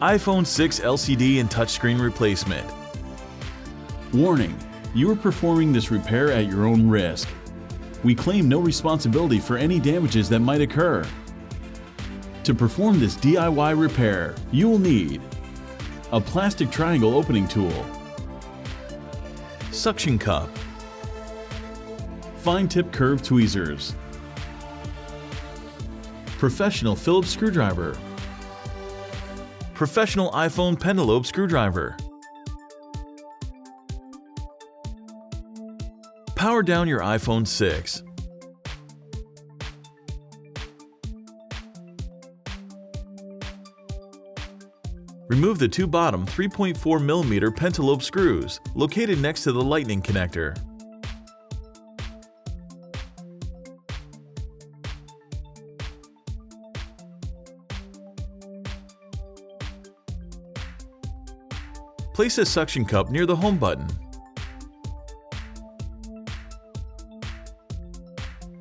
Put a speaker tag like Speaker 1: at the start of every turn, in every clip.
Speaker 1: iPhone 6 LCD and touchscreen replacement.
Speaker 2: Warning: you are performing this repair at your own risk. We claim no responsibility for any damages that might occur. To perform this DIY repair, you will need a plastic triangle opening tool,
Speaker 1: Suction cup,
Speaker 2: fine tip curved tweezers, professional Phillips screwdriver,
Speaker 1: professional iPhone pentalobe screwdriver. Power down your iPhone 6. Remove the two bottom 3.4mm pentalobe screws located next to the lightning connector. Place a suction cup near the home button.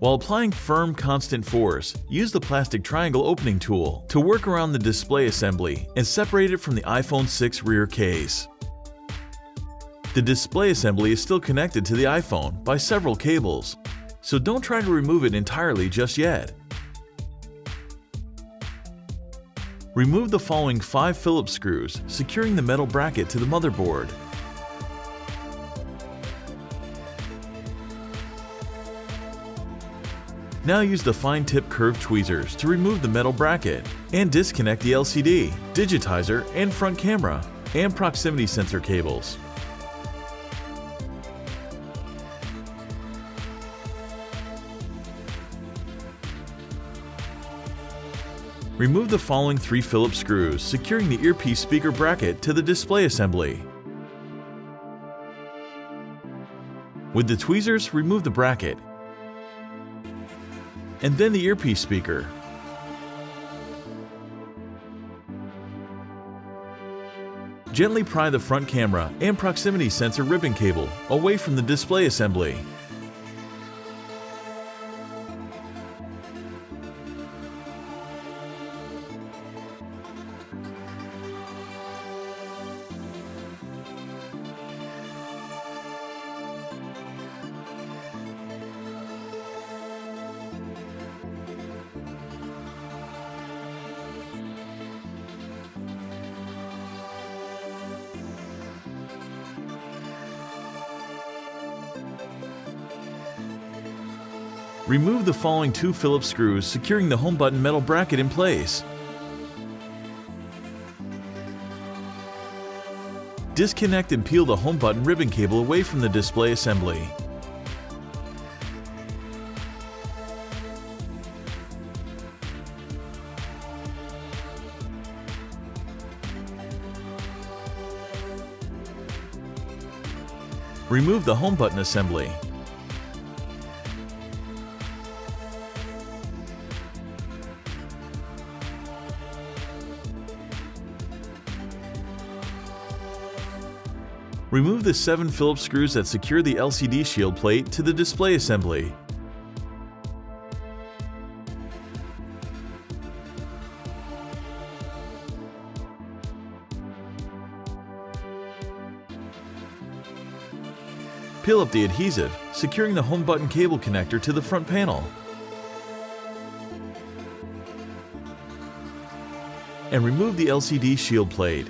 Speaker 1: While applying firm, constant force, use the plastic triangle opening tool to work around the display assembly and separate it from the iPhone 6 rear case. The display assembly is still connected to the iPhone by several cables, so don't try to remove it entirely just yet. Remove the following 5 Phillips screws, securing the metal bracket to the motherboard. Now use the fine tip curved tweezers to remove the metal bracket and disconnect the LCD, digitizer, and front camera, and proximity sensor cables. Remove the following 3 Phillips screws, securing the earpiece speaker bracket to the display assembly. With the tweezers, remove the bracket and then the earpiece speaker. Gently pry the front camera and proximity sensor ribbon cable away from the display assembly. Remove the following 2 Phillips screws, securing the home button metal bracket in place. Disconnect and peel the home button ribbon cable away from the display assembly. Remove the home button assembly. Remove the 7 Phillips screws that secure the LCD shield plate to the display assembly. Peel up the adhesive, securing the home button cable connector to the front panel. And remove the LCD shield plate.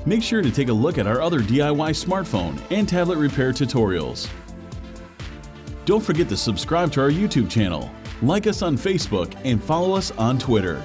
Speaker 2: Make sure to take a look at our other DIY smartphone and tablet repair tutorials. Don't forget to subscribe to our YouTube channel, like us on Facebook, and follow us on Twitter.